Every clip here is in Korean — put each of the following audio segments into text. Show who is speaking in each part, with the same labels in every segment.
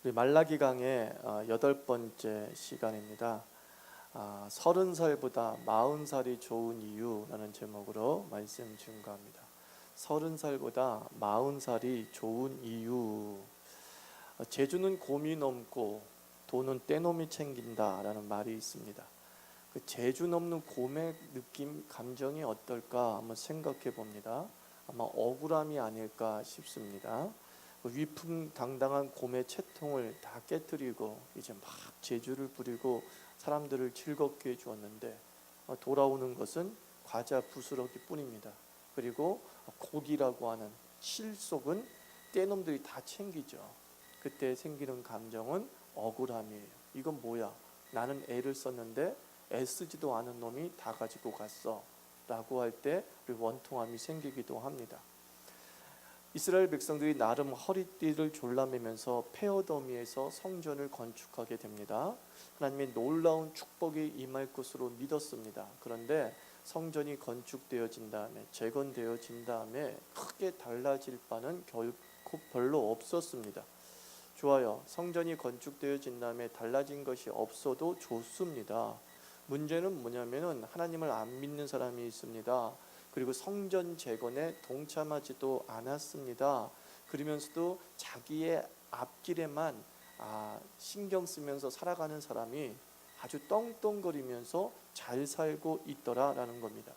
Speaker 1: 우리 말라기 강의 8번째 시간입니다. 30살보다 40살이 좋은 이유라는 제목으로 말씀 증거합니다. 30살보다 40살이 좋은 이유. 재주는 곰이 넘고 돈은 떼놈이 챙긴다라는 말이 있습니다. 그 재주 넘는 곰의 느낌, 감정이 어떨까 한번 생각해 봅니다. 아마 억울함이 아닐까 싶습니다. 위풍당당한 곰의 채통을 다 깨뜨리고 이제 막 재주를 부리고 사람들을 즐겁게 해주었는데 돌아오는 것은 과자 부스러기 뿐입니다. 그리고 고기라고 하는 실속은 떼놈들이 다 챙기죠. 그때 생기는 감정은 억울함이에요. 이건 뭐야? 나는 애를 썼는데 애쓰지도 않은 놈이 다 가지고 갔어 라고 할 때 원통함이 생기기도 합니다. 이스라엘 백성들이 나름 허리띠를 졸라매면서 페어더미에서 성전을 건축하게 됩니다. 하나님의 놀라운 축복이 임할 것으로 믿었습니다. 그런데 성전이 건축되어진 다음에 재건되어진 다음에 크게 달라질 바는 결코 별로 없었습니다. 좋아요. 성전이 건축되어진 다음에 달라진 것이 없어도 좋습니다. 문제는 뭐냐면은 하나님을 안 믿는 사람이 있습니다. 그리고 성전 재건에 동참하지도 않았습니다. 그러면서도 자기의 앞길에만 신경 쓰면서 살아가는 사람이 아주 떵떵거리면서 잘 살고 있더라라는 겁니다.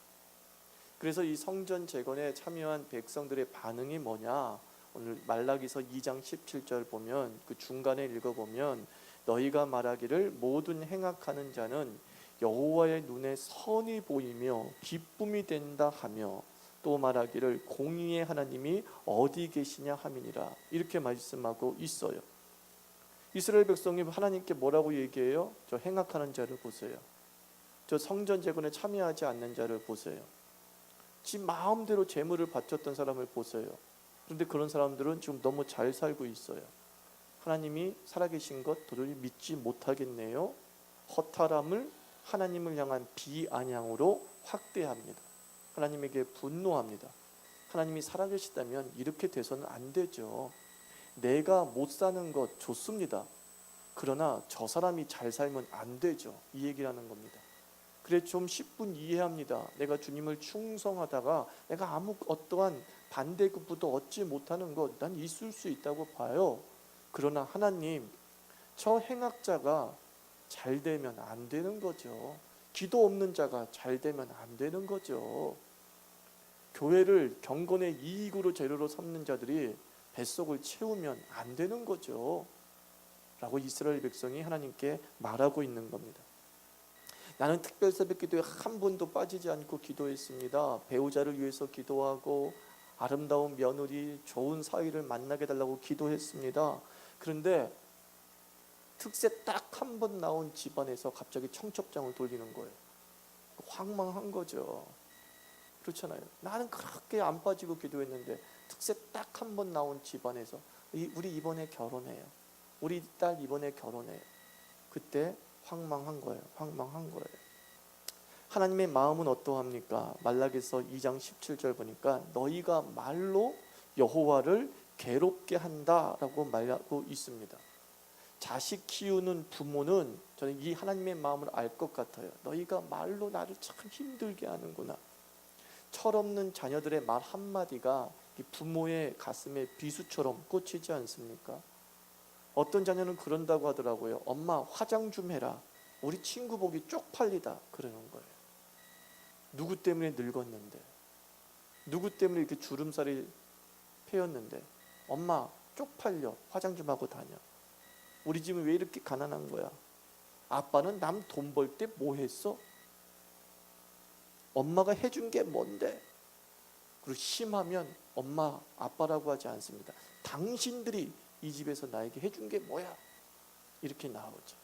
Speaker 1: 그래서 이 성전 재건에 참여한 백성들의 반응이 뭐냐? 오늘 말라기서 2장 17절 보면 그 중간에 읽어보면 너희가 말하기를 모든 행악하는 자는 여호와의 눈에 선이 보이며 기쁨이 된다 하며 또 말하기를 공의의 하나님이 어디 계시냐 함이니라 이렇게 말씀하고 있어요. 이스라엘 백성이 하나님께 뭐라고 얘기해요? 저 행악하는 자를 보세요. 저 성전 재건에 참여하지 않는 자를 보세요. 지 마음대로 재물을 바쳤던 사람을 보세요. 그런데 그런 사람들은 지금 너무 잘 살고 있어요. 하나님이 살아계신 것 도저히 믿지 못하겠네요. 허탈함을 하나님을 향한 비아냥으로 확대합니다. 하나님에게 분노합니다. 하나님이 살아계시다면 이렇게 돼서는 안 되죠. 내가 못 사는 것 좋습니다. 그러나 저 사람이 잘 살면 안 되죠. 이 얘기라는 겁니다. 그래 좀 10분 이해합니다. 내가 주님을 충성하다가 내가 어떠한 반대급부도 얻지 못하는 것 난 있을 수 있다고 봐요. 그러나 하나님 저 행악자가 잘 되면 안 되는 거죠. 기도 없는 자가 잘 되면 안 되는 거죠. 교회를 경건의 이익으로 재료로 삼는 자들이 뱃속을 채우면 안 되는 거죠. 라고 이스라엘 백성이 하나님께 말하고 있는 겁니다. 나는 특별 새벽 기도에 한 번도 빠지지 않고 기도했습니다. 배우자를 위해서 기도하고 아름다운 며느리, 좋은 사위를 만나게 달라고 기도했습니다. 그런데 특세 딱 한 번 나온 집안에서 갑자기 청첩장을 돌리는 거예요. 황망한 거죠. 그렇잖아요. 나는 그렇게 안 빠지고 기도했는데 특세 딱 한 번 나온 집안에서 우리 이번에 결혼해요. 우리 딸 이번에 결혼해요. 그때 황망한 거예요. 황망한 거예요. 하나님의 마음은 어떠합니까? 말라기서 2장 17절 보니까 너희가 말로 여호와를 괴롭게 한다라고 말하고 있습니다. 자식 키우는 부모는 저는 이 하나님의 마음을 알 것 같아요. 너희가 말로 나를 참 힘들게 하는구나. 철없는 자녀들의 말 한마디가 부모의 가슴에 비수처럼 꽂히지 않습니까? 어떤 자녀는 그런다고 하더라고요. 엄마 화장 좀 해라. 우리 친구 보기 쪽팔리다. 그러는 거예요. 누구 때문에 늙었는데, 누구 때문에 이렇게 주름살이 패였는데 엄마 쪽팔려. 화장 좀 하고 다녀. 우리 집은 왜 이렇게 가난한 거야? 아빠는 남 돈 벌 때 뭐 했어? 엄마가 해준 게 뭔데? 그리고 심하면 엄마, 아빠라고 하지 않습니다. 당신들이 이 집에서 나에게 해준 게 뭐야? 이렇게 나오죠.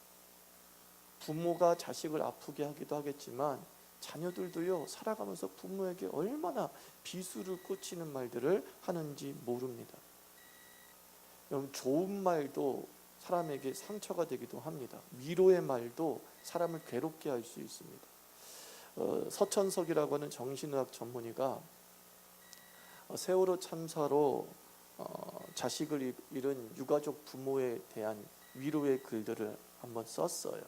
Speaker 1: 부모가 자식을 아프게 하기도 하겠지만 자녀들도요 살아가면서 부모에게 얼마나 비수를 꽂히는 말들을 하는지 모릅니다. 여러분 좋은 말도 사람에게 상처가 되기도 합니다. 위로의 말도 사람을 괴롭게 할 수 있습니다. 서천석이라고 하는 정신의학 전문의가 세월호 참사로 자식을 잃은 유가족 부모에 대한 위로의 글들을 한번 썼어요.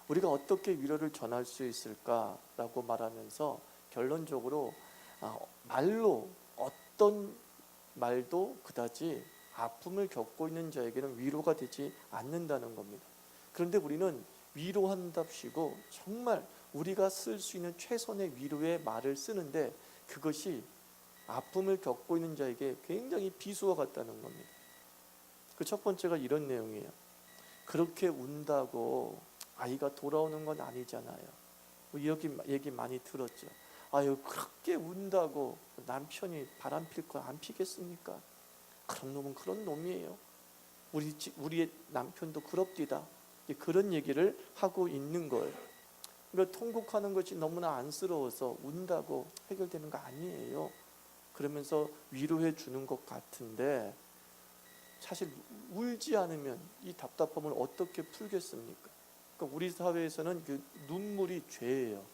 Speaker 1: 우리가 어떻게 위로를 전할 수 있을까라고 말하면서 결론적으로 말로 어떤 말도 그다지 아픔을 겪고 있는 자에게는 위로가 되지 않는다는 겁니다. 그런데 우리는 위로한답시고 정말 우리가 쓸 수 있는 최선의 위로의 말을 쓰는데 그것이 아픔을 겪고 있는 자에게 굉장히 비수와 같다는 겁니다. 그 첫 번째가 이런 내용이에요. 그렇게 운다고 아이가 돌아오는 건 아니잖아요. 여기 얘기 많이 들었죠. 아유, 그렇게 운다고 남편이 바람 필 거 안 피겠습니까? 그런 놈은 그런 놈이에요. 우리의 남편도 그럽디다. 그런 얘기를 하고 있는 거예요. 그러니까 통곡하는 것이 너무나 안쓰러워서 운다고 해결되는 거 아니에요. 그러면서 위로해 주는 것 같은데 사실 울지 않으면 이 답답함을 어떻게 풀겠습니까? 그러니까 우리 사회에서는 그 눈물이 죄예요.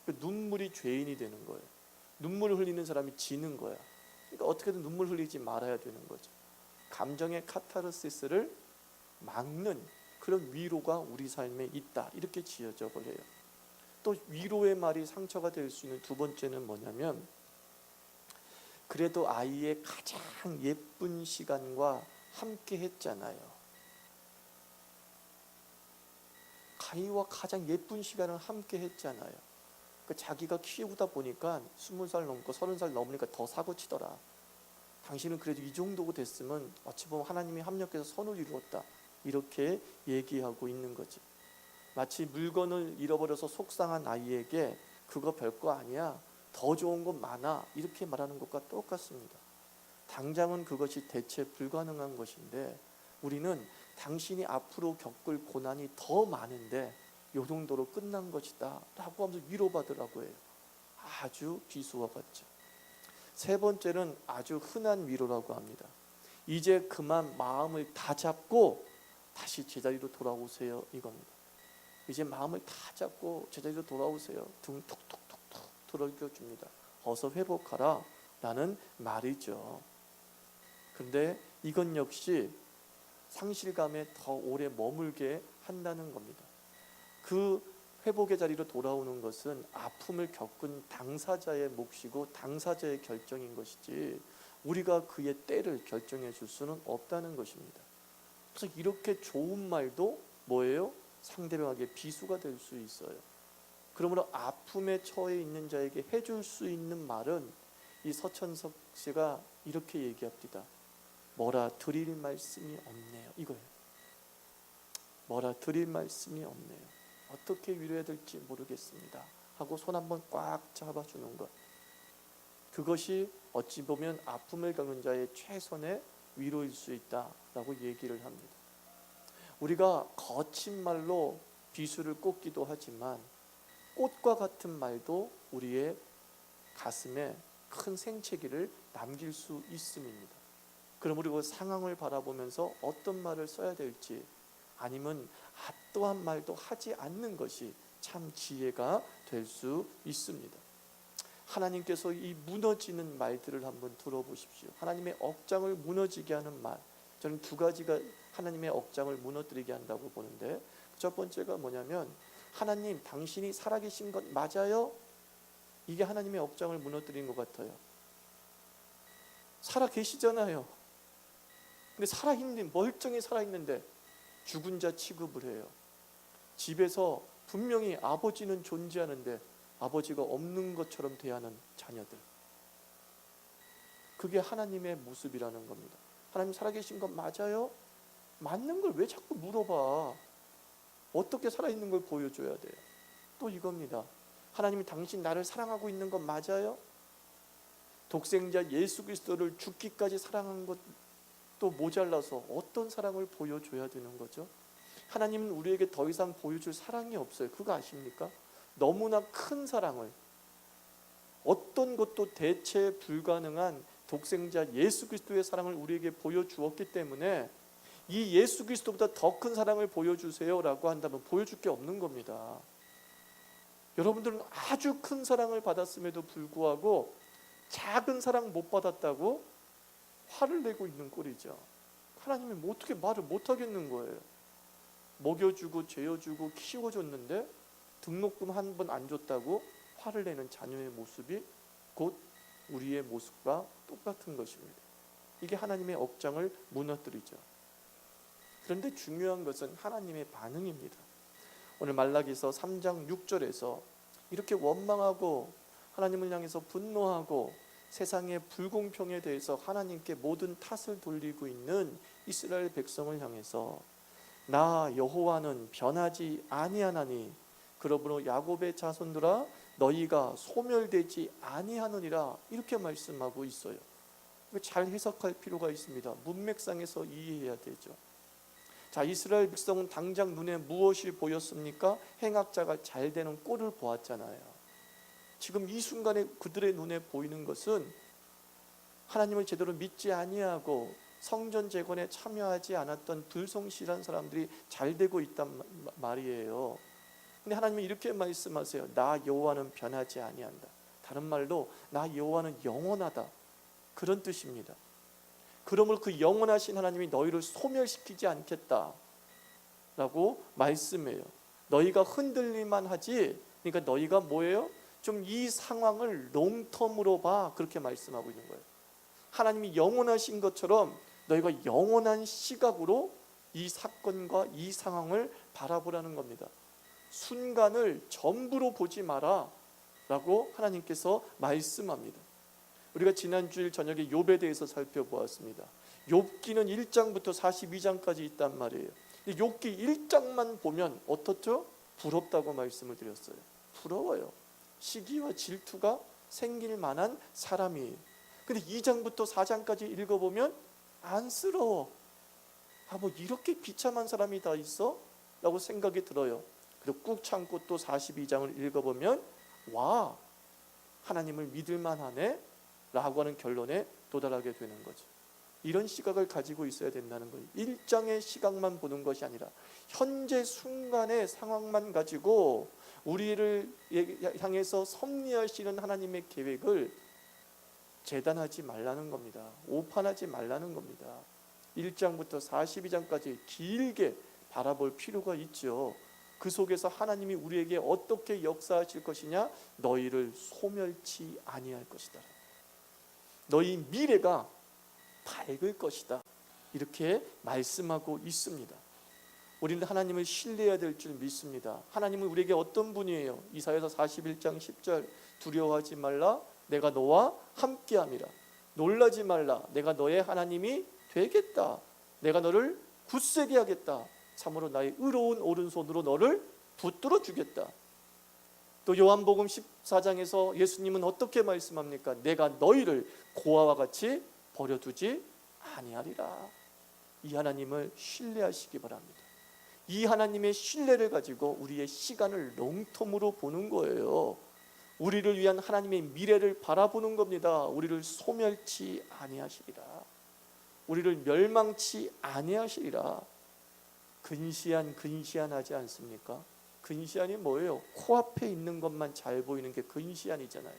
Speaker 1: 그 눈물이 죄인이 되는 거예요. 눈물을 흘리는 사람이 지는 거야. 그러니까 어떻게든 눈물 흘리지 말아야 되는 거죠. 감정의 카타르시스를 막는 그런 위로가 우리 삶에 있다. 이렇게 지어져 버려요. 또 위로의 말이 상처가 될 수 있는 두 번째는 뭐냐면 그래도 아이의 가장 예쁜 시간과 함께 했잖아요. 아이와 가장 예쁜 시간을 함께 했잖아요. 자기가 키우다 보니까 20살 넘고 30살 넘으니까 더 사고치더라. 당신은 그래도 이 정도가 됐으면 어찌 보면 하나님이 합력해서 선을 이루었다. 이렇게 얘기하고 있는 거지. 마치 물건을 잃어버려서 속상한 아이에게 그거 별거 아니야. 더 좋은 건 많아. 이렇게 말하는 것과 똑같습니다. 당장은 그것이 대체 불가능한 것인데 우리는 당신이 앞으로 겪을 고난이 더 많은데 이 정도로 끝난 것이다 라고 하면서 위로받으라고 해요. 아주 비수와 같죠. 세 번째는 아주 흔한 위로라고 합니다. 이제 그만 마음을 다 잡고 다시 제자리로 돌아오세요 이겁니다. 이제 마음을 다 잡고 제자리로 돌아오세요. 등 톡톡톡톡 들어줍니다. 어서 회복하라 라는 말이죠. 그런데 이건 역시 상실감에 더 오래 머물게 한다는 겁니다. 그 회복의 자리로 돌아오는 것은 아픔을 겪은 당사자의 몫이고 당사자의 결정인 것이지 우리가 그의 때를 결정해 줄 수는 없다는 것입니다. 그래서 이렇게 좋은 말도 뭐예요? 상대방에게 비수가 될 수 있어요. 그러므로 아픔에 처해 있는 자에게 해줄 수 있는 말은 이 서천석 씨가 이렇게 얘기합니다. 뭐라 드릴 말씀이 없네요. 이거예요. 뭐라 드릴 말씀이 없네요. 어떻게 위로해야 될지 모르겠습니다 하고 손 한번 꽉 잡아주는 것, 그것이 어찌 보면 아픔을 겪는 자의 최선의 위로일 수 있다라고 얘기를 합니다. 우리가 거친 말로 비수를 꽂기도 하지만 꽃과 같은 말도 우리의 가슴에 큰 생채기를 남길 수 있음입니다. 그럼 우리가 상황을 바라보면서 어떤 말을 써야 될지, 아니면 또한 말도 하지 않는 것이 참 지혜가 될 수 있습니다. 하나님께서 이 무너지는 말들을 한번 들어보십시오. 하나님의 억장을 무너지게 하는 말, 저는 두 가지가 하나님의 억장을 무너뜨리게 한다고 보는데, 첫 번째가 뭐냐면 하나님 당신이 살아계신 것 맞아요? 이게 하나님의 억장을 무너뜨린 것 같아요. 살아계시잖아요. 근데 살아있는, 멀쩡히 살아있는데 죽은 자 취급을 해요. 집에서 분명히 아버지는 존재하는데 아버지가 없는 것처럼 대하는 자녀들, 그게 하나님의 모습이라는 겁니다. 하나님 살아계신 것 맞아요? 맞는 걸 왜 자꾸 물어봐? 어떻게 살아있는 걸 보여줘야 돼요? 또 이겁니다. 하나님이 당신 나를 사랑하고 있는 것 맞아요? 독생자 예수 그리스도를 죽기까지 사랑한 것도 모자라서 어떤 사랑을 보여줘야 되는 거죠? 하나님은 우리에게 더 이상 보여줄 사랑이 없어요. 그거 아십니까? 너무나 큰 사랑을, 어떤 것도 대체 불가능한 독생자 예수 그리스도의 사랑을 우리에게 보여주었기 때문에 이 예수 그리스도보다 더 큰 사랑을 보여주세요 라고 한다면 보여줄 게 없는 겁니다. 여러분들은 아주 큰 사랑을 받았음에도 불구하고 작은 사랑 못 받았다고 화를 내고 있는 꼴이죠. 하나님이 뭐 어떻게 말을 못하겠는 거예요. 먹여주고 죄어주고 키워줬는데 등록금 한 번 안 줬다고 화를 내는 자녀의 모습이 곧 우리의 모습과 똑같은 것입니다. 이게 하나님의 억장을 무너뜨리죠. 그런데 중요한 것은 하나님의 반응입니다. 오늘 말라기서 3장 6절에서 이렇게 원망하고 하나님을 향해서 분노하고 세상의 불공평에 대해서 하나님께 모든 탓을 돌리고 있는 이스라엘 백성을 향해서 나 여호와는 변하지 아니하나니 그러므로 야곱의 자손들아 너희가 소멸되지 아니하느니라, 이렇게 말씀하고 있어요. 잘 해석할 필요가 있습니다. 문맥상에서 이해해야 되죠. 자, 이스라엘 백성은 당장 눈에 무엇이 보였습니까? 행악자가 잘 되는 꼴을 보았잖아요. 지금 이 순간에 그들의 눈에 보이는 것은 하나님을 제대로 믿지 아니하고 성전 재건에 참여하지 않았던 불성실한 사람들이 잘 되고 있단 말이에요. 근데 하나님은 이렇게 말씀하세요. 나 여호와는 변하지 아니한다. 다른 말로 나 여호와는 영원하다, 그런 뜻입니다. 그러므로 그 영원하신 하나님이 너희를 소멸시키지 않겠다 라고 말씀해요. 너희가 흔들릴만 하지, 그러니까 너희가 뭐예요? 좀 이 상황을 롱텀으로 봐, 그렇게 말씀하고 있는 거예요. 하나님이 영원하신 것처럼 너희가 영원한 시각으로 이 사건과 이 상황을 바라보라는 겁니다. 순간을 전부로 보지 마라 라고 하나님께서 말씀합니다. 우리가 지난주일 저녁에 욥에 대해서 살펴보았습니다. 욥기는 1장부터 42장까지 있단 말이에요. 욥기 1장만 보면 어떻죠? 부럽다고 말씀을 드렸어요. 부러워요. 시기와 질투가 생길 만한 사람이에요. 근데 2장부터 4장까지 읽어보면 안쓰러워. 뭐 이렇게 비참한 사람이 다 있어? 라고 생각이 들어요. 그리고 꾹 참고 또 42장을 읽어보면 와, 하나님을 믿을만 하네 라고 하는 결론에 도달하게 되는 거죠. 이런 시각을 가지고 있어야 된다는 거예요. 1장의 시각만 보는 것이 아니라 현재 순간의 상황만 가지고 우리를 향해서 섭리하시는 하나님의 계획을 재단하지 말라는 겁니다. 오판하지 말라는 겁니다. 1장부터 42장까지 길게 바라볼 필요가 있죠. 그 속에서 하나님이 우리에게 어떻게 역사하실 것이냐? 너희를 소멸치 아니할 것이다. 너희 미래가 밝을 것이다. 이렇게 말씀하고 있습니다. 우리는 하나님을 신뢰해야 될 줄 믿습니다. 하나님은 우리에게 어떤 분이에요? 이사야서 41장 10절 두려워하지 말라 내가 너와 함께함이라. 놀라지 말라 내가 너의 하나님이 되겠다. 내가 너를 굳세게 하겠다. 참으로 나의 의로운 오른손으로 너를 붙들어 주겠다. 또 요한복음 14장에서 예수님은 어떻게 말씀합니까? 내가 너희를 고아와 같이 버려두지 아니하리라. 이 하나님을 신뢰하시기 바랍니다. 이 하나님의 신뢰를 가지고 우리의 시간을 롱텀으로 보는 거예요. 우리를 위한 하나님의 미래를 바라보는 겁니다. 우리를 소멸치 아니하시리라. 우리를 멸망치 아니하시리라. 근시안하지 않습니까? 근시안이 뭐예요? 코앞에 있는 것만 잘 보이는 게 근시안이잖아요.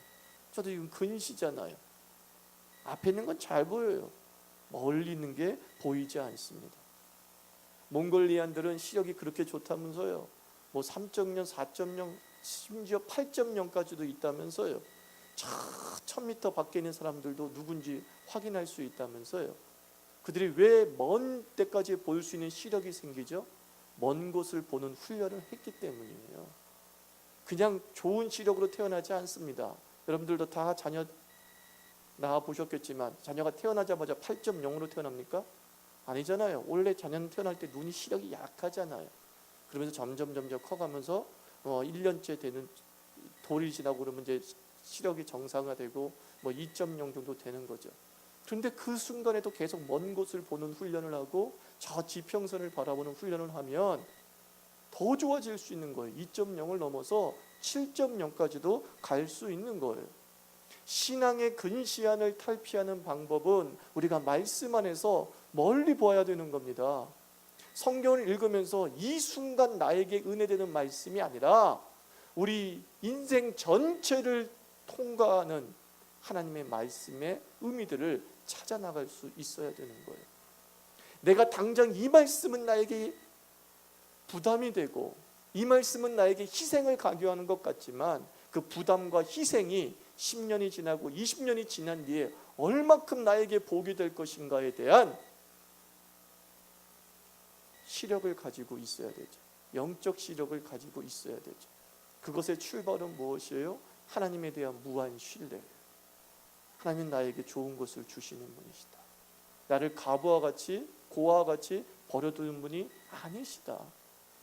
Speaker 1: 저도 지금 근시잖아요. 앞에 있는 건 잘 보여요. 멀리 있는 게 보이지 않습니다. 몽골리안들은 시력이 그렇게 좋다면서요. 뭐 3.0, 4.0, 심지어 8.0까지도 있다면서요. 1000m 밖에 있는 사람들도 누군지 확인할 수 있다면서요. 그들이 왜 먼 데까지 볼 수 있는 시력이 생기죠? 먼 곳을 보는 훈련을 했기 때문이에요. 그냥 좋은 시력으로 태어나지 않습니다. 여러분들도 다 자녀 낳아 보셨겠지만 자녀가 태어나자마자 8.0으로 태어납니까? 아니잖아요. 원래 자녀는 태어날 때 눈이 시력이 약하잖아요. 그러면서 점점 커가면서 1년째 되는 돌이 지나고 그러면 이제 시력이 정상화되고 2.0 정도 되는 거죠. 그런데 그 순간에도 계속 먼 곳을 보는 훈련을 하고 저 지평선을 바라보는 훈련을 하면 더 좋아질 수 있는 거예요. 2.0을 넘어서 7.0까지도 갈 수 있는 거예요. 신앙의 근시안을 탈피하는 방법은 우리가 말씀 안에서 멀리 보아야 되는 겁니다. 성경을 읽으면서 이 순간 나에게 은혜되는 말씀이 아니라 우리 인생 전체를 통과하는 하나님의 말씀의 의미들을 찾아 나갈 수 있어야 되는 거예요. 내가 당장 이 말씀은 나에게 부담이 되고 이 말씀은 나에게 희생을 강요하는 것 같지만 그 부담과 희생이 10년이 지나고 20년이 지난 뒤에 얼마큼 나에게 복이 될 것인가에 대한 시력을 가지고 있어야 되죠. 영적 시력을 가지고 있어야 되죠. 그것의 출발은 무엇이에요? 하나님에 대한 무한 신뢰. 하나님은 나에게 좋은 것을 주시는 분이시다. 나를 가부와 같이 고아와 같이 버려두는 분이 아니시다.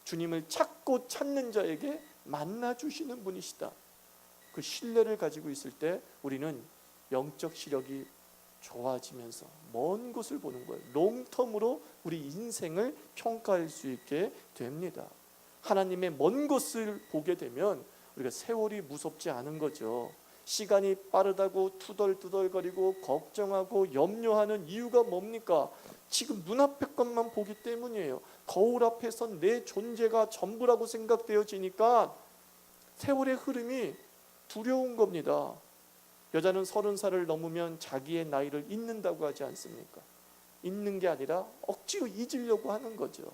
Speaker 1: 주님을 찾고 찾는 자에게 만나 주시는 분이시다. 그 신뢰를 가지고 있을 때 우리는 영적 시력이 좋아지면서 먼 곳을 보는 거예요. 롱텀으로 우리 인생을 평가할 수 있게 됩니다. 하나님의 먼 곳을 보게 되면 우리가 세월이 무섭지 않은 거죠. 시간이 빠르다고 투덜투덜거리고 걱정하고 염려하는 이유가 뭡니까? 지금 눈앞의 것만 보기 때문이에요. 거울 앞에선 내 존재가 전부라고 생각되어지니까 세월의 흐름이 두려운 겁니다. 여자는 30살을 넘으면 자기의 나이를 잊는다고 하지 않습니까? 잊는 게 아니라 억지로 잊으려고 하는 거죠.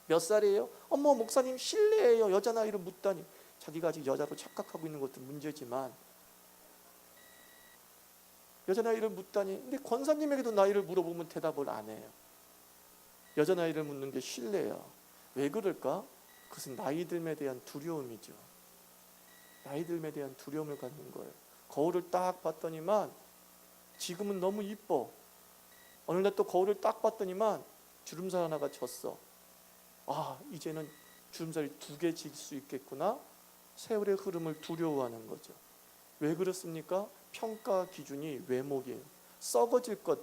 Speaker 1: 몇 살이에요? 어머 목사님 실례예요. 여자 나이를 묻다니. 자기가 아직 여자로 착각하고 있는 것도 문제지만 여자 나이를 묻다니. 근데 권사님에게도 나이를 물어보면 대답을 안 해요. 여자 나이를 묻는 게 실례예요. 왜 그럴까? 그것은 나이 듦에 대한 두려움이죠. 나이 듦에 대한 두려움을 갖는 거예요. 거울을 딱 봤더니만 지금은 너무 이뻐. 어느 날 또 거울을 딱 봤더니만 주름살 하나가 졌어. 아, 이제는 주름살이 2개 질 수 있겠구나. 세월의 흐름을 두려워하는 거죠. 왜 그렇습니까? 평가 기준이 외모이에요. 썩어질 것,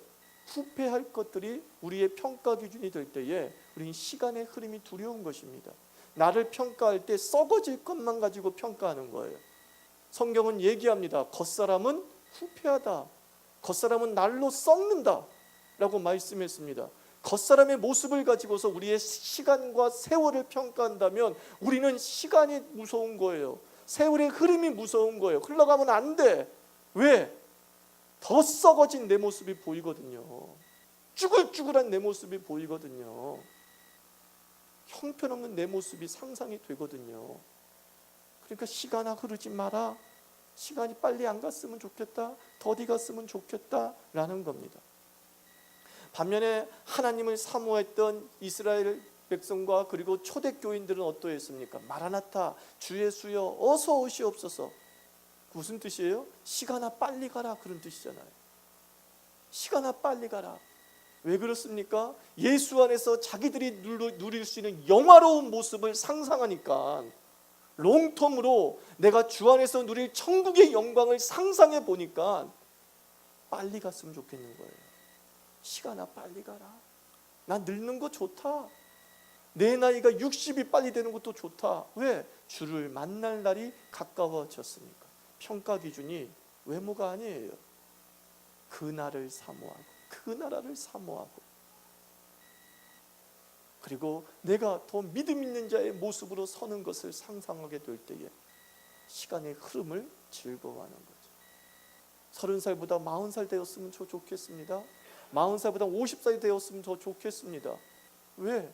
Speaker 1: 후패할 것들이 우리의 평가 기준이 될 때에 우리는 시간의 흐름이 두려운 것입니다. 나를 평가할 때 썩어질 것만 가지고 평가하는 거예요. 성경은 얘기합니다. 겉사람은 후패하다. 겉사람은 날로 썩는다 라고 말씀했습니다. 겉사람의 모습을 가지고서 우리의 시간과 세월을 평가한다면 우리는 시간이 무서운 거예요. 세월의 흐름이 무서운 거예요. 흘러가면 안 돼. 왜? 더 썩어진 내 모습이 보이거든요. 쭈글쭈글한 내 모습이 보이거든요. 형편없는 내 모습이 상상이 되거든요. 그러니까 시간아 흐르지 마라. 시간이 빨리 안 갔으면 좋겠다. 더디 갔으면 좋겠다 라는 겁니다. 반면에 하나님을 사모했던 이스라엘 백성과 그리고 초대교인들은 어떠했습니까? 마라나타 주 예수여 어서 오시옵소서. 무슨 뜻이에요? 시간아 빨리 가라 그런 뜻이잖아요. 시간아 빨리 가라. 왜 그렇습니까? 예수 안에서 자기들이 누릴 수 있는 영화로운 모습을 상상하니까 롱텀으로 내가 주 안에서 누릴 천국의 영광을 상상해 보니까 빨리 갔으면 좋겠는 거예요. 시간아 빨리 가라. 난 늙는 거 좋다. 내 나이가 60이 빨리 되는 것도 좋다. 왜? 주를 만날 날이 가까워졌으니까. 평가 기준이 외모가 아니에요. 그 날을 사모하고 그 나라를 사모하고 그리고 내가 더 믿음 있는 자의 모습으로 서는 것을 상상하게 될 때에 시간의 흐름을 즐거워하는 거죠. 30살보다 40살 되었으면 더 좋겠습니다. 40살보다 50살이 되었으면 더 좋겠습니다. 왜?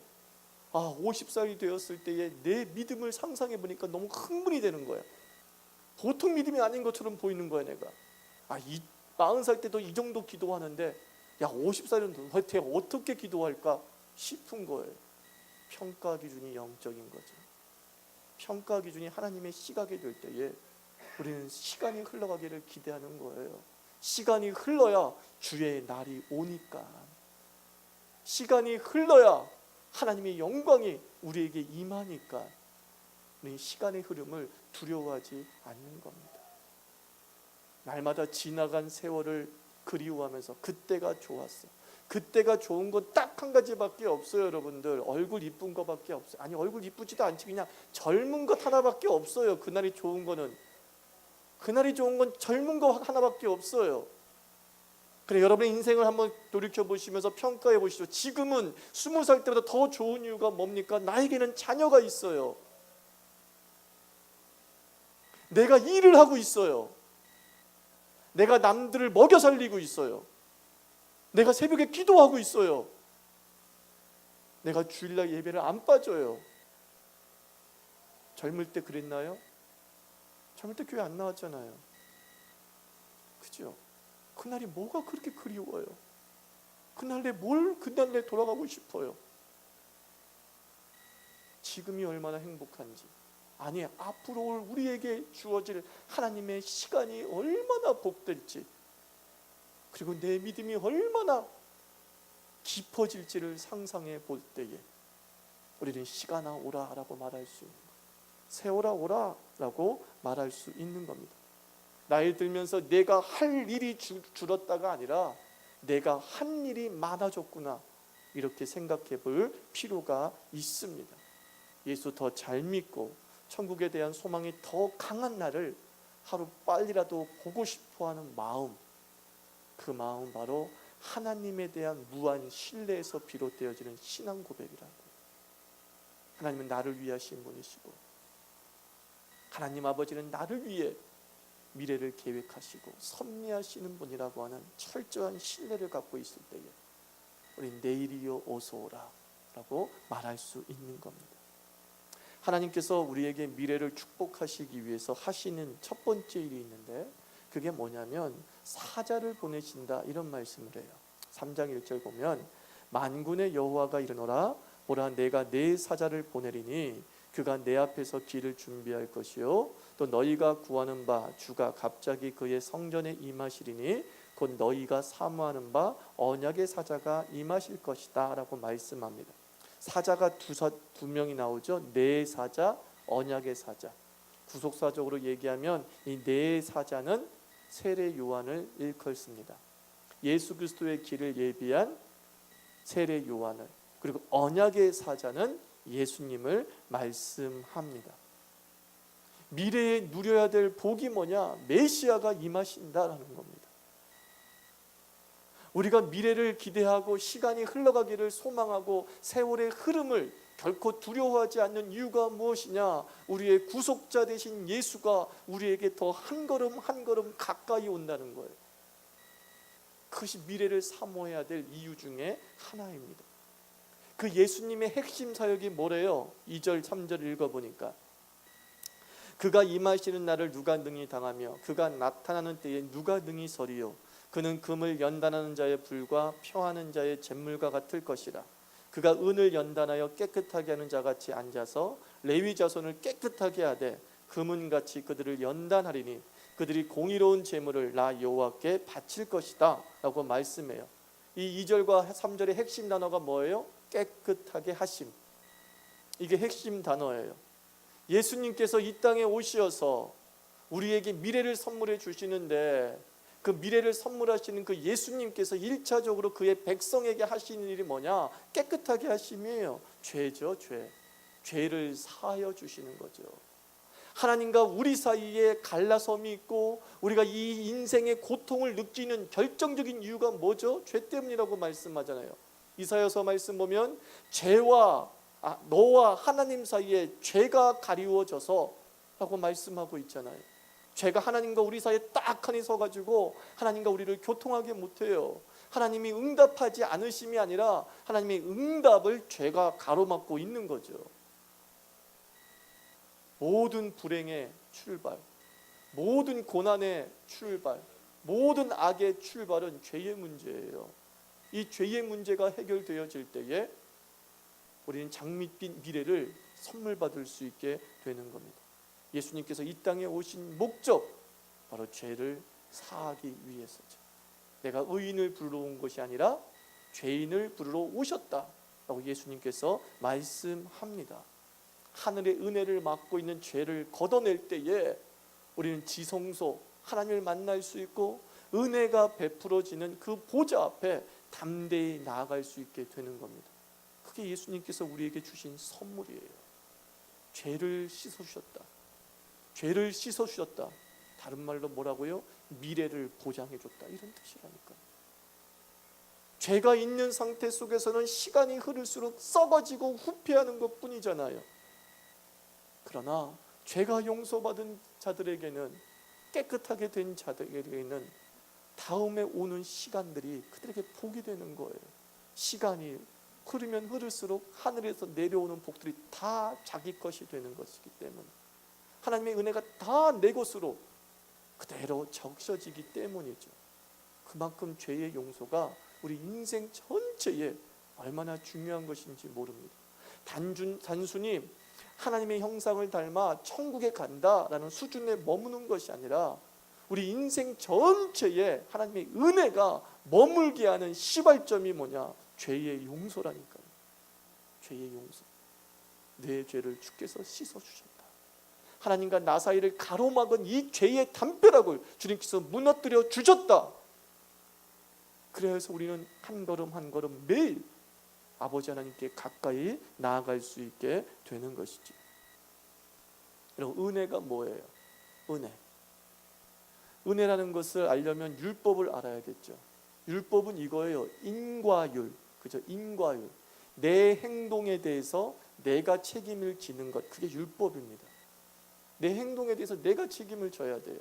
Speaker 1: 50살이 되었을 때에 내 믿음을 상상해 보니까 너무 흥분이 되는 거야. 보통 믿음이 아닌 것처럼 보이는 거야. 내가 40살 때도 이 정도 기도하는데 50살은 도대체 어떻게 기도할까 싶은 거예요. 평가 기준이 영적인 거죠. 평가 기준이 하나님의 시각이 될 때에 우리는 시간이 흘러가기를 기대하는 거예요. 시간이 흘러야 주의 날이 오니까. 시간이 흘러야 하나님의 영광이 우리에게 임하니까 우리는 시간의 흐름을 두려워하지 않는 겁니다. 날마다 지나간 세월을 그리워하면서 그때가 좋았어. 그때가 좋은 건 딱 한 가지밖에 없어요. 여러분들 얼굴 이쁜 거밖에 없어요. 아니 얼굴 이쁘지도 않지. 그냥 젊은 것 하나밖에 없어요. 그날이 좋은 거는. 그날이 좋은 건 젊은 거 하나밖에 없어요. 그래, 여러분의 인생을 한번 돌이켜보시면서 평가해 보시죠. 지금은 20살 때보다 더 좋은 이유가 뭡니까? 나에게는 자녀가 있어요. 내가 일을 하고 있어요. 내가 남들을 먹여 살리고 있어요. 내가 새벽에 기도하고 있어요. 내가 주일날 예배를 안 빠져요. 젊을 때 그랬나요? 젊을 때 교회 안 나왔잖아요. 그죠? 그날이 뭐가 그렇게 그리워요? 그날에 돌아가고 싶어요. 지금이 얼마나 행복한지. 아니, 앞으로 우리에게 주어질 하나님의 시간이 얼마나 복될지, 그리고 내 믿음이 얼마나 깊어질지를 상상해 볼 때에 우리는 시간아 오라 라고 말할 수 있는 거예요. 세월아 오라 라고 말할 수 있는 겁니다. 나이 들면서 내가 할 일이 줄었다가 아니라 내가 한 일이 많아졌구나, 이렇게 생각해 볼 필요가 있습니다. 예수 더 잘 믿고 천국에 대한 소망이 더 강한 나를 하루 빨리라도 보고 싶어하는 마음, 그 마음 바로 하나님에 대한 무한 신뢰에서 비롯되어지는 신앙 고백이라고. 하나님은 나를 위하신 분이시고 하나님 아버지는 나를 위해 미래를 계획하시고 섭리하시는 분이라고 하는 철저한 신뢰를 갖고 있을 때에 우리 내일이요 어서 오라 라고 말할 수 있는 겁니다. 하나님께서 우리에게 미래를 축복하시기 위해서 하시는 첫 번째 일이 있는데, 그게 뭐냐면 사자를 보내신다, 이런 말씀을 해요. 3장 1절 보면 만군의 여호와가 이르노라, 보라 내가 내 사자를 보내리니 그가 내 앞에서 길을 준비할 것이요 또 너희가 구하는 바 주가 갑자기 그의 성전에 임하시리니 곧 너희가 사모하는 바 언약의 사자가 임하실 것이다 라고 말씀합니다. 사자가 두 명이 나오죠. 네 사자, 언약의 사자. 구속사적으로 얘기하면 이 네 사자는 세례 요한을 일컫습니다. 예수 그리스도의 길을 예비한 세례 요한을, 그리고 언약의 사자는 예수님을 말씀합니다. 미래에 누려야 될 복이 뭐냐? 메시아가 임하신다라는 겁니다. 우리가 미래를 기대하고 시간이 흘러가기를 소망하고 세월의 흐름을 결코 두려워하지 않는 이유가 무엇이냐? 우리의 구속자 되신 예수가 우리에게 더 한 걸음 한 걸음 가까이 온다는 거예요. 그것이 미래를 사모해야 될 이유 중에 하나입니다. 그 예수님의 핵심 사역이 뭐래요? 2절 3절 읽어보니까 그가 임하시는 날을 누가 능히 당하며 그가 나타나는 때에 누가 능히 서리요? 그는 금을 연단하는 자의 불과 표하는 자의 잿물과 같을 것이라. 그가 은을 연단하여 깨끗하게 하는 자같이 앉아서 레위 자손을 깨끗하게 하되 금은같이 그들을 연단하리니 그들이 공의로운 제물을 나 여호와께 바칠 것이다 라고 말씀해요. 이 2절과 3절의 핵심 단어가 뭐예요? 깨끗하게 하심. 이게 핵심 단어예요. 예수님께서 이 땅에 오셔서 우리에게 미래를 선물해 주시는데, 그 미래를 선물하시는 그 예수님께서 1차적으로 그의 백성에게 하시는 일이 뭐냐? 깨끗하게 하심이에요. 죄죠, 죄. 죄를 사하여 주시는 거죠. 하나님과 우리 사이에 갈라섬이 있고 우리가 이 인생의 고통을 느끼는 결정적인 이유가 뭐죠? 죄 때문이라고 말씀하잖아요. 이사야서 말씀 보면 너와 하나님 사이에 죄가 가리워져서 라고 말씀하고 있잖아요. 죄가 하나님과 우리 사이에 딱하니 서가지고 하나님과 우리를 교통하게 못해요. 하나님이 응답하지 않으심이 아니라 하나님의 응답을 죄가 가로막고 있는 거죠. 모든 불행의 출발, 모든 고난의 출발, 모든 악의 출발은 죄의 문제예요. 이 죄의 문제가 해결되어질 때에 우리는 장밋빛 미래를 선물 받을 수 있게 되는 겁니다. 예수님께서 이 땅에 오신 목적, 바로 죄를 사하기 위해서죠. 내가 의인을 부르러 온 것이 아니라 죄인을 부르러 오셨다라고 예수님께서 말씀합니다. 하늘의 은혜를 맡고 있는 죄를 걷어낼 때에 우리는 지성소, 하나님을 만날 수 있고 은혜가 베풀어지는 그 보좌 앞에 담대히 나아갈 수 있게 되는 겁니다. 그게 예수님께서 우리에게 주신 선물이에요. 죄를 씻어주셨다. 죄를 씻어주셨다. 다른 말로 뭐라고요? 미래를 보장해줬다, 이런 뜻이라니까요. 죄가 있는 상태 속에서는 시간이 흐를수록 썩어지고 후퇴하는 것뿐이잖아요. 그러나 죄가 용서받은 자들에게는, 깨끗하게 된 자들에게는 다음에 오는 시간들이 그들에게 복이 되는 거예요. 시간이 흐르면 흐를수록 하늘에서 내려오는 복들이 다 자기 것이 되는 것이기 때문에, 하나님의 은혜가 다 내 것으로 그대로 적셔지기 때문이죠. 그만큼 죄의 용서가 우리 인생 전체에 얼마나 중요한 것인지 모릅니다. 단순히 하나님의 형상을 닮아 천국에 간다라는 수준에 머무는 것이 아니라 우리 인생 전체에 하나님의 은혜가 머물게 하는 시발점이 뭐냐? 죄의 용서라니까요. 죄의 용서. 내 죄를 주께서 씻어주셨다. 하나님과 나 사이를 가로막은 이 죄의 담벼락을 주님께서 무너뜨려 주셨다. 그래서 우리는 한 걸음 한 걸음 매일 아버지 하나님께 가까이 나아갈 수 있게 되는 것이지. 여러분, 은혜가 뭐예요? 은혜라는 것을 알려면 율법을 알아야겠죠. 율법은 이거예요. 인과율. 그죠? 인과율. 내 행동에 대해서 내가 책임을 지는 것, 그게 율법입니다. 내 행동에 대해서 내가 책임을 져야 돼요.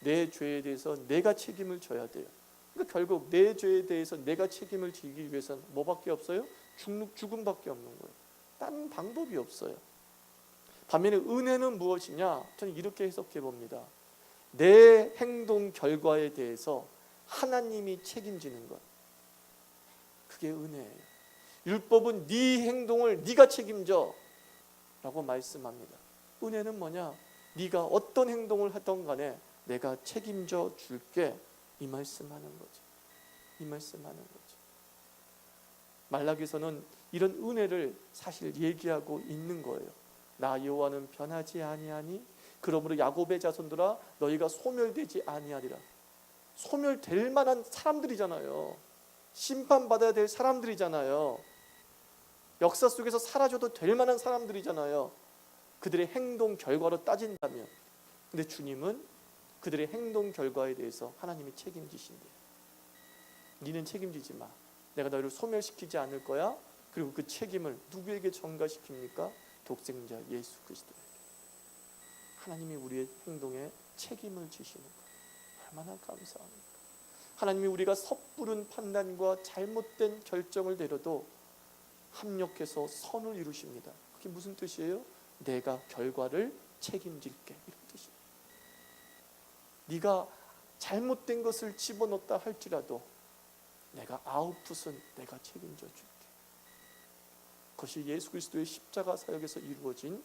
Speaker 1: 내 죄에 대해서 내가 책임을 져야 돼요. 그러니까 결국 내 죄에 대해서 내가 책임을 지기 위해서는 뭐밖에 없어요? 죽음밖에 없는 거예요. 딴 방법이 없어요. 반면에 은혜는 무엇이냐? 저는 이렇게 해석해 봅니다. 내 행동 결과에 대해서 하나님이 책임지는 것, 그게 은혜예요. 율법은 네 행동을 네가 책임져 라고 말씀합니다. 은혜는 뭐냐? 네가 어떤 행동을 하던 간에 내가 책임져 줄게, 이 말씀하는 거죠. 이 말씀하는 거죠. 말라기서는 이런 은혜를 사실 얘기하고 있는 거예요. 나 여호와는 변하지 아니하니 그러므로 야곱의 자손들아 너희가 소멸되지 아니하리라. 소멸될 만한 사람들이잖아요. 심판받아야 될 사람들이잖아요. 역사 속에서 사라져도 될 만한 사람들이잖아요. 그들의 행동 결과로 따진다면. 근데 주님은 그들의 행동 결과에 대해서 하나님이 책임지신대요. 니는 책임지지 마. 내가 너희를 소멸시키지 않을 거야. 그리고 그 책임을 누구에게 전가시킵니까? 독생자 예수 그리스도에게. 하나님이 우리의 행동에 책임을 지시는 것, 얼마나 감사합니까? 하나님이 우리가 섣부른 판단과 잘못된 결정을 내려도 합력해서 선을 이루십니다. 그게 무슨 뜻이에요? 내가 결과를 책임질게, 이런 뜻이에요. 네가 잘못된 것을 집어넣었다 할지라도 내가 아웃풋은 내가 책임져 줄게. 그것이 예수 그리스도의 십자가 사역에서 이루어진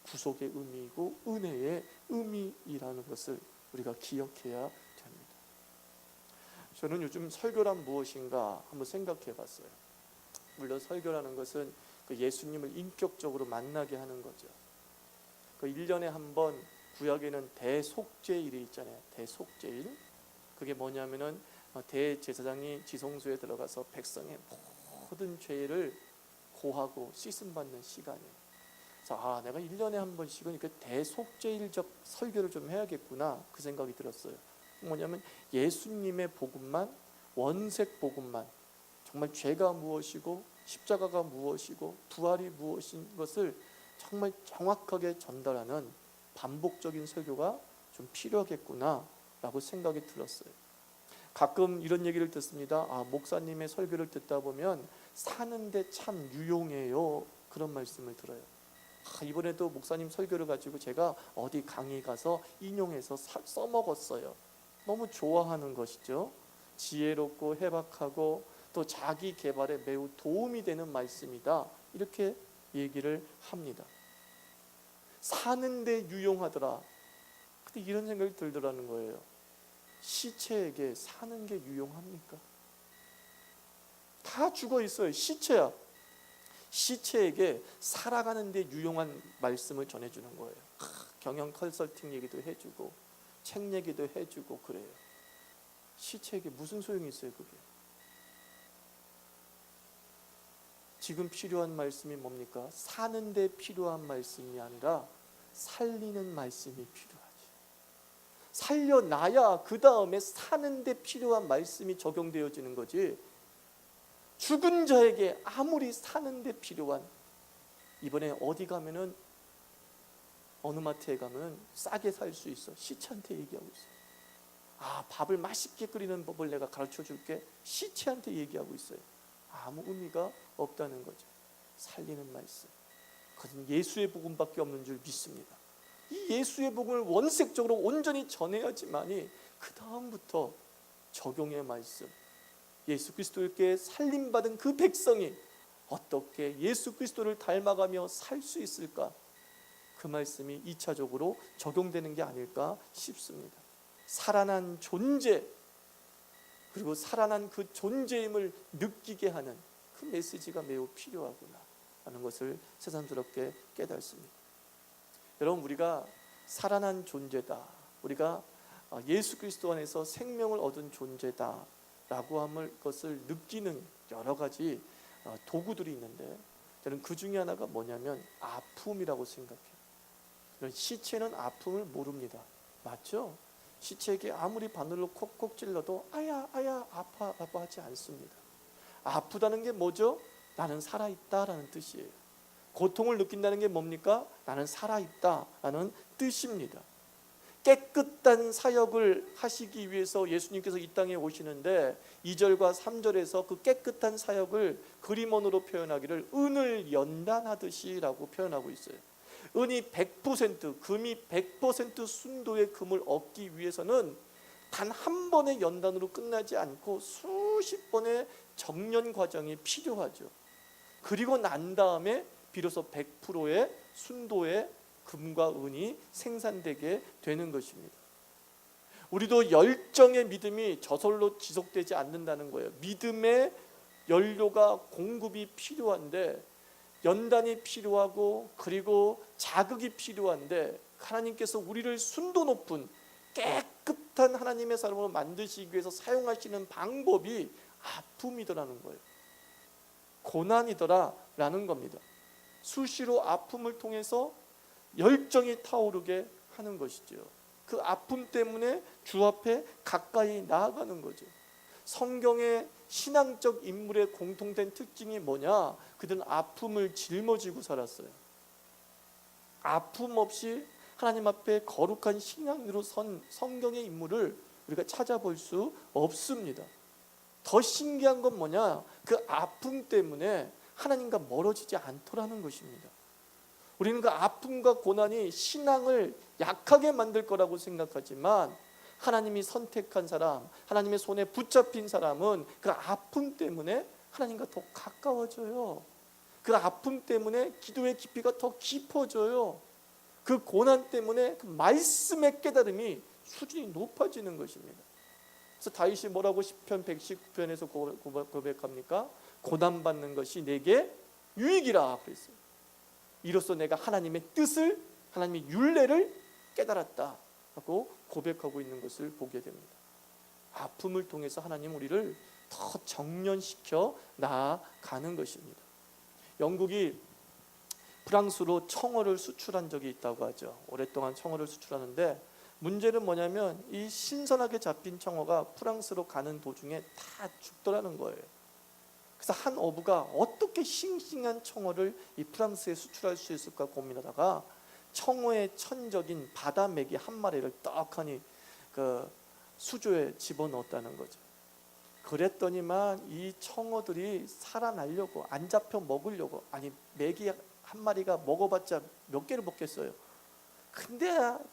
Speaker 1: 구속의 의미이고 은혜의 의미이라는 것을 우리가 기억해야 됩니다. 저는 요즘 설교란 무엇인가 한번 생각해 봤어요. 물론 설교라는 것은 그 예수님을 인격적으로 만나게 하는 거죠. 그 1년에 한 번 구약에는 대속죄일이 있잖아요. 대속죄일. 그게 뭐냐면은 대제사장이 지성소에 들어가서 백성의 모든 죄를 고하고 씻음받는 시간이에요. 그래서 내가 1년에 한 번씩은 이렇게 대속죄일적 설교를 좀 해야겠구나, 그 생각이 들었어요. 뭐냐면 예수님의 복음만, 원색 복음만, 정말 죄가 무엇이고 십자가가 무엇이고 부활이 무엇인 것을 정말 정확하게 전달하는 반복적인 설교가 좀 필요하겠구나 라고 생각이 들었어요. 가끔 이런 얘기를 듣습니다. 목사님의 설교를 듣다 보면 사는데 참 유용해요, 그런 말씀을 들어요. 이번에도 목사님 설교를 가지고 제가 어디 강의 가서 인용해서 써먹었어요. 너무 좋아하는 것이죠. 지혜롭고 해박하고 또 자기 개발에 매우 도움이 되는 말씀이다, 이렇게 얘기를 합니다. 사는데 유용하더라. 근데 이런 생각이 들더라는 거예요. 시체에게 사는 게 유용합니까? 다 죽어 있어요. 시체야. 시체에게 살아가는 데 유용한 말씀을 전해주는 거예요. 경영 컨설팅 얘기도 해주고 책 얘기도 해주고 그래요. 시체에게 무슨 소용이 있어요, 그게? 지금 필요한 말씀이 뭡니까? 사는 데 필요한 말씀이 아니라 살리는 말씀이 필요하지. 살려놔야 그 다음에 사는 데 필요한 말씀이 적용되어지는 거지. 죽은 자에게 아무리 사는 데 필요한, 이번에 어디 가면은 어느 마트에 가면 싸게 살 수 있어, 시체한테 얘기하고 있어. 밥을 맛있게 끓이는 법을 내가 가르쳐 줄게. 시체한테 얘기하고 있어요. 아무 의미가 없다는 거죠. 살리는 말씀, 그것은 예수의 복음밖에 없는 줄 믿습니다. 이 예수의 복음을 원색적으로 온전히 전해야지만이 그 다음부터 적용의 말씀, 예수 그리스도께 살림받은 그 백성이 어떻게 예수 그리스도를 닮아가며 살 수 있을까, 그 말씀이 2차적으로 적용되는 게 아닐까 싶습니다. 살아난 존재, 그리고 살아난 그 존재임을 느끼게 하는 그 메시지가 매우 필요하구나 하는 것을 새삼스럽게 깨닫습니다. 여러분, 우리가 살아난 존재다, 우리가 예수 그리스도 안에서 생명을 얻은 존재다 라고 하는 것을 느끼는 여러 가지 도구들이 있는데, 저는 그 중에 하나가 뭐냐면 아픔이라고 생각해요. 시체는 아픔을 모릅니다. 맞죠? 시체에게 아무리 바늘로 콕콕 찔러도 아야 아야 아파 라고 하지 않습니다. 아프다는 게 뭐죠? 나는 살아있다라는 뜻이에요. 고통을 느낀다는 게 뭡니까? 나는 살아있다라는 뜻입니다. 깨끗한 사역을 하시기 위해서 예수님께서 이 땅에 오시는데 2절과 3절에서 그 깨끗한 사역을 그림원으로 표현하기를 은을 연단하듯이 라고 표현하고 있어요. 은이 100%, 금이 100% 순도의 금을 얻기 위해서는 단 한 번의 연단으로 끝나지 않고 수십 번의 정련 과정이 필요하죠. 그리고 난 다음에 비로소 100%의 순도의 금과 은이 생산되게 되는 것입니다. 우리도 열정의 믿음이 저절로 지속되지 않는다는 거예요. 믿음의 연료가 공급이 필요한데, 연단이 필요하고 그리고 자극이 필요한데, 하나님께서 우리를 순도 높은 깨끗한 하나님의 사람으로 만드시기 위해서 사용하시는 방법이 아픔이더라는 거예요. 고난이더라라는 겁니다. 수시로 아픔을 통해서 열정이 타오르게 하는 것이죠. 그 아픔 때문에 주 앞에 가까이 나아가는 거죠. 성경의 신앙적 인물의 공통된 특징이 뭐냐? 그들은 아픔을 짊어지고 살았어요. 아픔 없이 하나님 앞에 거룩한 신앙으로 선 성경의 인물을 우리가 찾아볼 수 없습니다. 더 신기한 건 뭐냐? 그 아픔 때문에 하나님과 멀어지지 않더라는 것입니다. 우리는 그 아픔과 고난이 신앙을 약하게 만들 거라고 생각하지만, 하나님이 선택한 사람, 하나님의 손에 붙잡힌 사람은 그 아픔 때문에 하나님과 더 가까워져요. 그 아픔 때문에 기도의 깊이가 더 깊어져요. 그 고난 때문에 그 말씀의 깨달음이 수준이 높아지는 것입니다. 그래서 다윗이 뭐라고 시편 119편에서 고백합니까? 고난받는 것이 내게 유익이라 그랬어요. 이로써 내가 하나님의 뜻을, 하나님의 율례를 깨달았다 하고 고백하고 있는 것을 보게 됩니다. 아픔을 통해서 하나님 우리를 더 정련시켜 나아가는 것입니다. 영국이 프랑스로 청어를 수출한 적이 있다고 하죠. 오랫동안 청어를 수출하는데, 문제는 뭐냐면 이 신선하게 잡힌 청어가 프랑스로 가는 도중에 다 죽더라는 거예요. 그래서 한 어부가 어떻게 싱싱한 청어를 이 프랑스에 수출할 수 있을까 고민하다가 청어의 천적인 바다 메기 한 마리를 떡하니 그 수조에 집어넣었다는 거죠. 그랬더니만 이 청어들이 살아나려고, 안 잡혀 먹으려고, 아니 메기 한 마리가 먹어봤자 몇 개를 먹겠어요. 근데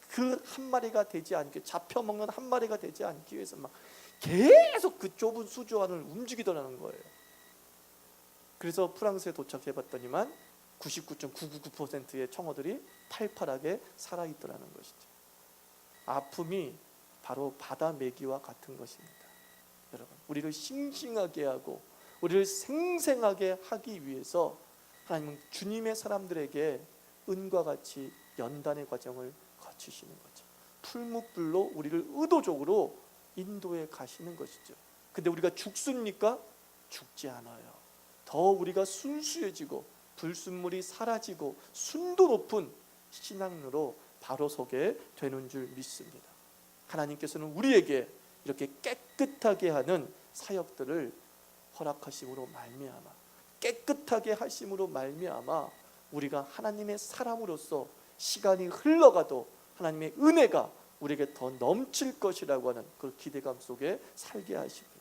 Speaker 1: 그 한 마리가 되지 않게, 잡혀 먹는 한 마리가 되지 않기 위해서 막 계속 그 좁은 수조 안을 움직이더라는 거예요. 그래서 프랑스에 도착해 봤더니만 99.999%의 청어들이 팔팔하게 살아있더라는 것이죠. 아픔이 바로 바다 메기와 같은 것입니다. 여러분, 우리를 싱싱하게 하고 우리를 생생하게 하기 위해서 하나님은 주님의 사람들에게 은과 같이 연단의 과정을 거치시는 거죠. 풀무불로 우리를 의도적으로 인도해 가시는 것이죠. 근데 우리가 죽습니까? 죽지 않아요. 더 우리가 순수해지고 불순물이 사라지고 순도 높은 신앙으로 바로 서게 되는 줄 믿습니다. 하나님께서는 우리에게 이렇게 깨끗하게 하는 사역들을 허락하심으로 말미암아, 깨끗하게 하심으로 말미암아 우리가 하나님의 사람으로서 시간이 흘러가도 하나님의 은혜가 우리에게 더 넘칠 것이라고 하는 그 기대감 속에 살게 하십니다.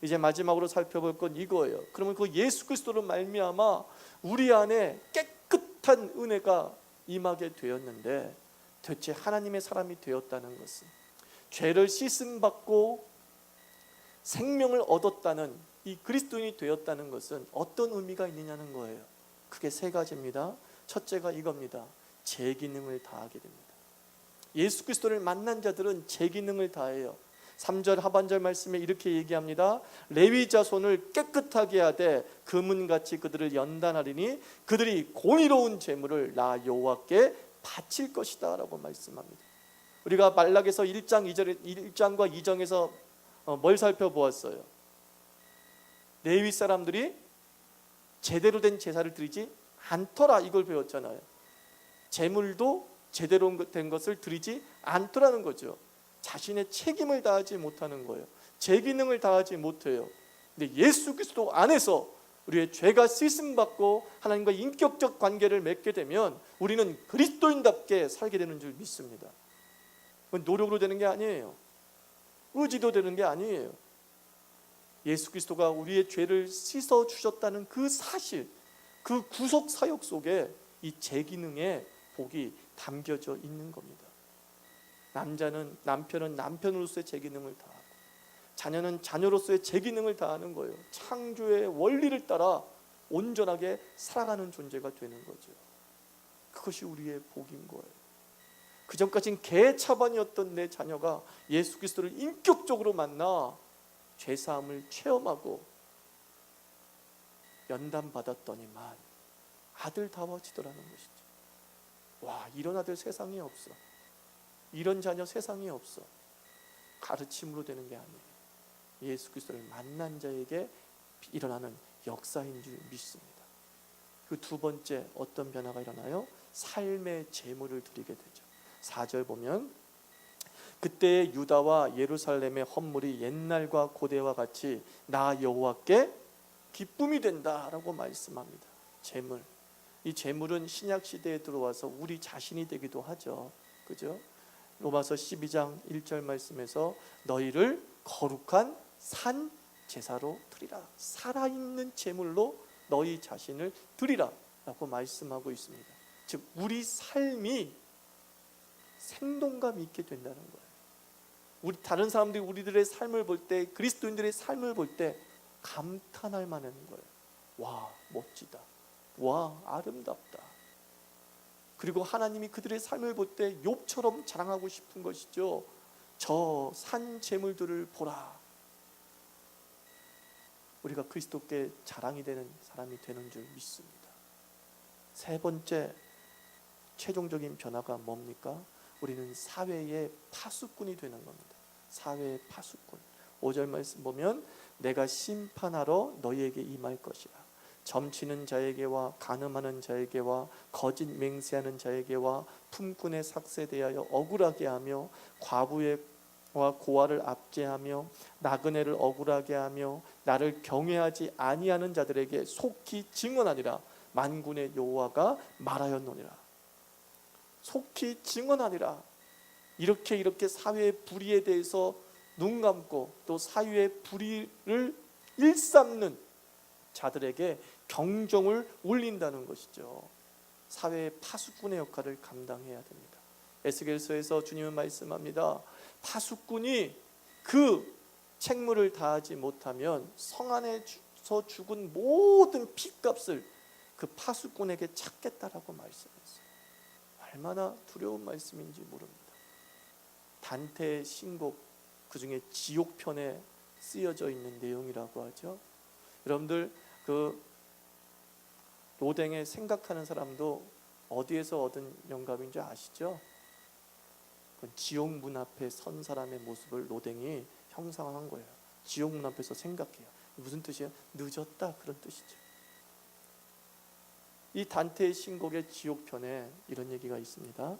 Speaker 1: 이제 마지막으로 살펴볼 건 이거예요. 그러면 그 예수 그리스도로 말미암아 우리 안에 깨끗한 은혜가 임하게 되었는데, 대체 하나님의 사람이 되었다는 것은, 죄를 씻음받고 생명을 얻었다는 이 그리스도인이 되었다는 것은 어떤 의미가 있느냐는 거예요. 크게 세 가지입니다. 첫째가 이겁니다. 제 기능을 다하게 됩니다. 예수 그리스도를 만난 자들은 제 기능을 다해요. 3절 하반절 말씀에 이렇게 얘기합니다. 레위 자손을 깨끗하게 하되 금은같이 그들을 연단하리니 그들이 공의로운 제물을 나 여호와께 바칠 것이다 라고 말씀합니다. 우리가 말락에서 1장과 2장에서 뭘 살펴보았어요? 레위 사람들이 제대로 된 제사를 드리지 않더라, 이걸 배웠잖아요. 제물도 제대로 된 것을 드리지 않더라는 거죠. 자신의 책임을 다하지 못하는 거예요. 제 기능을 다하지 못해요. 근데 예수 그리스도 안에서 우리의 죄가 씻음받고 하나님과 인격적 관계를 맺게 되면 우리는 그리스도인답게 살게 되는 줄 믿습니다. 그건 노력으로 되는 게 아니에요. 의지도 되는 게 아니에요. 예수 그리스도가 우리의 죄를 씻어 주셨다는 그 사실, 그 구속 사역 속에 이 제 기능의 복이 담겨져 있는 겁니다. 남편은 남편으로서의 제 기능을 다하고, 자녀는 자녀로서의 제 기능을 다하는 거예요. 창조의 원리를 따라 온전하게 살아가는 존재가 되는 거죠. 그것이 우리의 복인 거예요. 그전까진 개차반이었던 내 자녀가 예수 그리스도를 인격적으로 만나 죄사함을 체험하고 연단받았더니만 아들다워지더라는 것이죠. 와, 이런 아들 세상에 없어. 이런 자녀 세상에 없어. 가르침으로 되는 게 아니에요. 예수 그리스도를 만난 자에게 일어나는 역사인 줄 믿습니다. 그 두 번째, 어떤 변화가 일어나요? 삶의 제물을 드리게 되죠. 4절 보면 그때 유다와 예루살렘의 헌물이 옛날과 고대와 같이 나 여호와께 기쁨이 된다라고 말씀합니다. 제물, 이 제물은 신약 시대에 들어와서 우리 자신이 되기도 하죠. 그죠? 로마서 12장 1절 말씀에서 너희를 거룩한 산 제사로 드리라, 살아있는 제물로 너희 자신을 드리라 라고 말씀하고 있습니다. 즉 우리 삶이 생동감 있게 된다는 거예요. 우리 다른 사람들이 우리들의 삶을 볼 때, 그리스도인들의 삶을 볼 때 감탄할 만한 거예요. 와, 멋지다. 와, 아름답다. 그리고 하나님이 그들의 삶을 볼 때 욥처럼 자랑하고 싶은 것이죠. 저 산 제물들을 보라. 우리가 그리스도께 자랑이 되는 사람이 되는 줄 믿습니다. 세 번째, 최종적인 변화가 뭡니까? 우리는 사회의 파수꾼이 되는 겁니다. 사회의 파수꾼. 5절 말씀 보면 내가 심판하러 너희에게 임할 것이라. 점치는 자에게와 간음하는 자에게와 거짓 맹세하는 자에게와 품꾼의 삭세 대하여 억울하게 하며 과부와 고아를 압제하며 나그네를 억울하게 하며 나를 경외하지 아니하는 자들에게 속히 증언하니라. 만군의 여호와가 말하였노니라. 속히 증언하니라. 이렇게 사회의 불의에 대해서 눈 감고 또 사회의 불의를 일삼는 자들에게 경종을 울린다는 것이죠. 사회의 파수꾼의 역할을 감당해야 됩니다. 에스겔서에서 주님은 말씀합니다. 파수꾼이 그 책무를 다하지 못하면 성 안에서 죽은 모든 핏값을 그 파수꾼에게 찾겠다라고 말씀했어요. 얼마나 두려운 말씀인지 모릅니다. 단테의 신곡, 그중에 지옥편에 쓰여져 있는 내용이라고 하죠. 여러분들 그 로댕에 생각하는 사람도 어디에서 얻은 영감인 줄 아시죠? 그 지옥문 앞에 선 사람의 모습을 로댕이 형상화한 거예요. 지옥문 앞에서 생각해요. 무슨 뜻이에요? 늦었다, 그런 뜻이죠. 이 단테의 신곡의 지옥편에 이런 얘기가 있습니다.